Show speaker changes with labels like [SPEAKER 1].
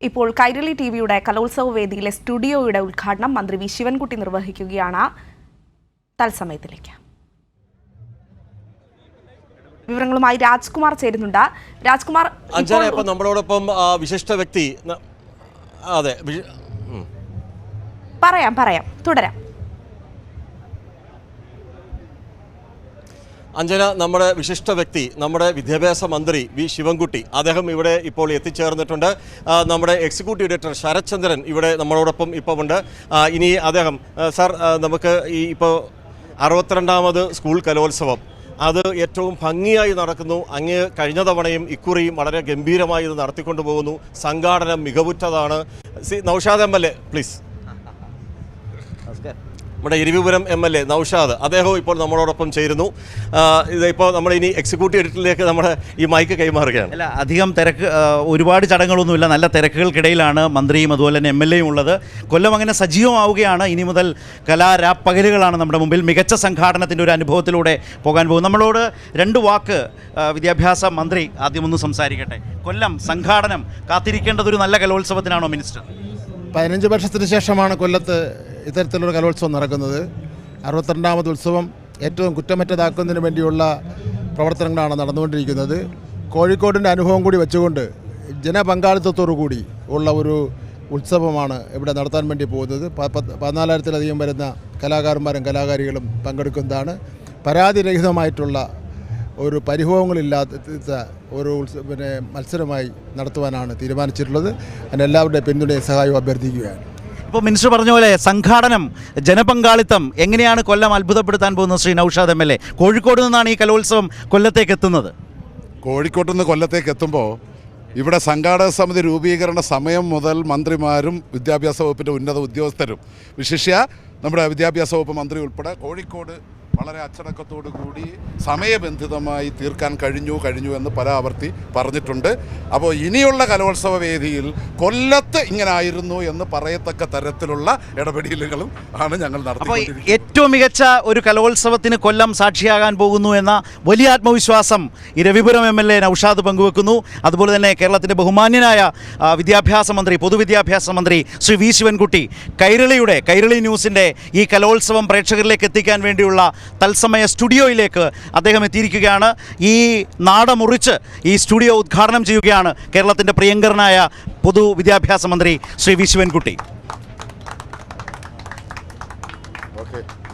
[SPEAKER 1] ഇപ്പോൾ കൈരളി ടിവിയുടെ കലോത്സവ വേദിയിലെ സ്റ്റുഡിയോയുടെ ഉദ്ഘാടനം മന്ത്രി വി ശിവൻകുട്ടി നിർവഹിക്കുകയാണ്. തത്സമയത്തിലേക്ക് വിവരങ്ങളുമായി രാജ്കുമാർ ചേരുന്നുണ്ട്. രാജ്കുമാർ,
[SPEAKER 2] നമ്മളോടൊപ്പം വിശിഷ്ട വ്യക്തി. അതെ,
[SPEAKER 1] പറയാം തുടരാം.
[SPEAKER 2] അഞ്ജന, നമ്മുടെ വിശിഷ്ട വ്യക്തി, നമ്മുടെ വിദ്യാഭ്യാസ മന്ത്രി വി ശിവൻകുട്ടി, അദ്ദേഹം ഇവിടെ ഇപ്പോൾ എത്തിച്ചേർന്നിട്ടുണ്ട്. നമ്മുടെ എക്സിക്യൂട്ടീവ് ഡയറക്ടർ ശരത് ചന്ദ്രൻ ഇവിടെ നമ്മളോടൊപ്പം ഇപ്പോൾ ഉണ്ട്. ഇനി അദ്ദേഹം സാർ, നമുക്ക് ഈ ഇപ്പോൾ 62ാമത് സ്കൂൾ കലോത്സവം അത് ഏറ്റവും ഭംഗിയായി നടക്കുന്നു. അങ്ങ് കഴിഞ്ഞ തവണയും ഇക്കുറിയും വളരെ ഗംഭീരമായി ഇത് നടത്തിക്കൊണ്ടു പോകുന്നു. സംഘാടനം മികവുറ്റതാണ്. Naushad MLA please. നമ്മുടെ ഇരവിപുരം MLA നൗഷാദ്, അദ്ദേഹവും ഇപ്പോൾ നമ്മളോടൊപ്പം ചേരുന്നു. ഇതിപ്പോൾ നമ്മൾ ഇനി എക്സിക്യൂട്ടീവ് എഡിറ്ററിലേക്ക് നമ്മുടെ ഈ മൈക്ക് കൈമാറുകയാണ്.
[SPEAKER 3] അല്ല, അധികം തിരക്ക്, ഒരുപാട് ചടങ്ങുകളൊന്നുമില്ല. നല്ല തിരക്കുകൾക്കിടയിലാണ് മന്ത്രിയും അതുപോലെ തന്നെ MLAയും ഉള്ളത്. കൊല്ലം അങ്ങനെ സജീവമാവുകയാണ്. ഇനി മുതൽ കലാരാപ്പകലുകളാണ് നമ്മുടെ മുമ്പിൽ. മികച്ച സംഘാടനത്തിൻ്റെ ഒരു അനുഭവത്തിലൂടെ പോകാൻ പോകും. നമ്മളോട് രണ്ട് വാക്ക് വിദ്യാഭ്യാസ മന്ത്രി ആദ്യമൊന്ന് സംസാരിക്കട്ടെ. കൊല്ലം സംഘാടനം കാത്തിരിക്കേണ്ടതൊരു നല്ല കലോത്സവത്തിനാണോ മിനിസ്റ്റർ?
[SPEAKER 4] 15 വർഷത്തിന് ശേഷമാണ് കൊല്ലത്ത് ഇത്തരത്തിലൊരു കലോത്സവം നടക്കുന്നത്. 62ാമത് ഉത്സവം ഏറ്റവും കുറ്റമറ്റതാക്കുന്നതിന് വേണ്ടിയുള്ള പ്രവർത്തനങ്ങളാണ് നടന്നുകൊണ്ടിരിക്കുന്നത്. കോഴിക്കോടിൻ്റെ അനുഭവം കൂടി വെച്ചുകൊണ്ട് ജനപങ്കാളിത്തത്തോടു കൂടി ഉള്ള ഒരു ഉത്സവമാണ് ഇവിടെ നടത്താൻ വേണ്ടി പോകുന്നത്. 14,000-ലധികം വരുന്ന കലാകാരന്മാരും കലാകാരികളും പങ്കെടുക്കുന്നതാണ്. പരാതിരഹിതമായിട്ടുള്ള ഒരു പരിഭവങ്ങളില്ലാത്ത ഒരു മത്സരമായി നടത്തുവാനാണ് തീരുമാനിച്ചിട്ടുള്ളത്. അതിന് എല്ലാവരുടെയും പിന്തുണയും സഹായവും അഭ്യർത്ഥിക്കുകയാണ്.
[SPEAKER 3] ഇപ്പോൾ മിനിസ്റ്റർ പറഞ്ഞ പോലെ സംഘാടനം, ജനപങ്കാളിത്തം എങ്ങനെയാണ് കൊല്ലം അത്ഭുതപ്പെടുത്താൻ പോകുന്നത്? ശ്രീ നൗഷാദ് MLA, കോഴിക്കോട് നിന്നാണ് ഈ കലോത്സവം കൊല്ലത്തേക്ക് എത്തുന്നത്.
[SPEAKER 5] കോഴിക്കോട്ട് നിന്ന് കൊല്ലത്തേക്ക് എത്തുമ്പോൾ ഇവിടെ സംഘാടക സമിതി രൂപീകരണ സമയം മുതൽ മന്ത്രിമാരും വിദ്യാഭ്യാസ വകുപ്പിൻ്റെ ഉന്നത ഉദ്യോഗസ്ഥരും, വിശിഷ്യ നമ്മുടെ വിദ്യാഭ്യാസ വകുപ്പ് മന്ത്രി ഉൾപ്പെടെ കോഴിക്കോട് വളരെ അച്ചടക്കത്തോടു കൂടി സമയബന്ധിതമായി തീർക്കാൻ കഴിഞ്ഞു എന്ന് പല ആവർത്തി പറഞ്ഞിട്ടുണ്ട്. അപ്പോൾ ഇനിയുള്ള കലോത്സവ വേദിയിൽ കൊല്ലത്ത് ഇങ്ങനെ ആയിരുന്നു എന്ന് പറയത്തക്ക തരത്തിലുള്ള ഇടപെടലുകളും ആണ് ഞങ്ങൾ നടത്തുന്നത്.
[SPEAKER 3] ഏറ്റവും മികച്ച ഒരു കലോത്സവത്തിന് കൊല്ലം സാക്ഷിയാകാൻ പോകുന്നു എന്ന വലിയ ആത്മവിശ്വാസം ഈ രവിപുരം MLA നൗഷാദ് പങ്കുവെക്കുന്നു. അതുപോലെ തന്നെ കേരളത്തിൻ്റെ ബഹുമാന്യനായ വിദ്യാഭ്യാസ മന്ത്രി, പൊതുവിദ്യാഭ്യാസ മന്ത്രി ശ്രീ വി ശിവൻകുട്ടി കൈരളി ന്യൂസിൻ്റെ ഈ കലോത്സവം പ്രേക്ഷകരിലേക്ക് എത്തിക്കാൻ വേണ്ടിയുള്ള തത്സമയ സ്റ്റുഡിയോയിലേക്ക് അദ്ദേഹം എത്തിയിരിക്കുകയാണ്. ഈ നാടമുറിച്ച് ഈ സ്റ്റുഡിയോ ഉദ്ഘാടനം ചെയ്യുകയാണ് കേരളത്തിൻ്റെ പ്രിയങ്കരനായ പൊതുവിദ്യാഭ്യാസ മന്ത്രി ശ്രീ വി ശിവൻകുട്ടി.